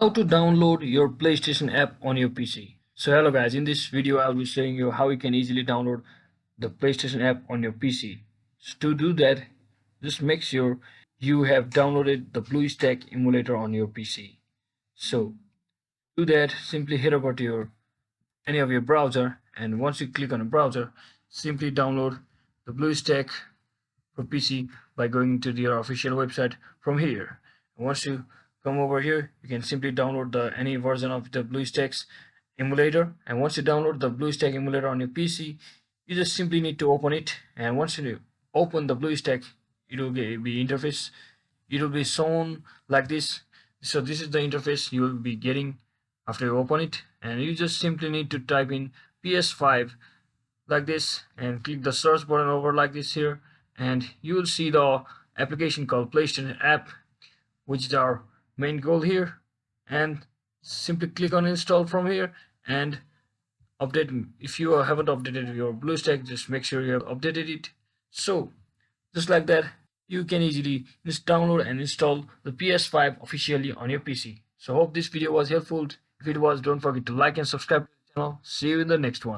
How to download your PlayStation app on your PC. So hello guys, in this video I'll be showing you how you can easily download the PlayStation app on your PC. So to do that, just make sure you have downloaded the BlueStack emulator on your PC. So to do that, simply head over to any of your browser, and once you click on a browser, simply download the BlueStack for PC by going to your official website from here. And once you come over here, you can simply download any version of the BlueStacks emulator. And once you download the BlueStack emulator on your PC, you just simply need to open it. And once you open the BlueStack, it will be interface. It will be shown like this. So this is the interface you will be getting after you open it, and you just simply need to type in PS5 like this and click the search button over like this here, and you will see the application called PlayStation app, which is our main goal here. And simply click on install from here and update. If you haven't updated your BlueStack, just make sure you have updated it. So just like that, you can easily just download and install the PS5 officially on your PC. So hope this video was helpful. If it was, don't forget to like and subscribe to the channel. See you in the next one.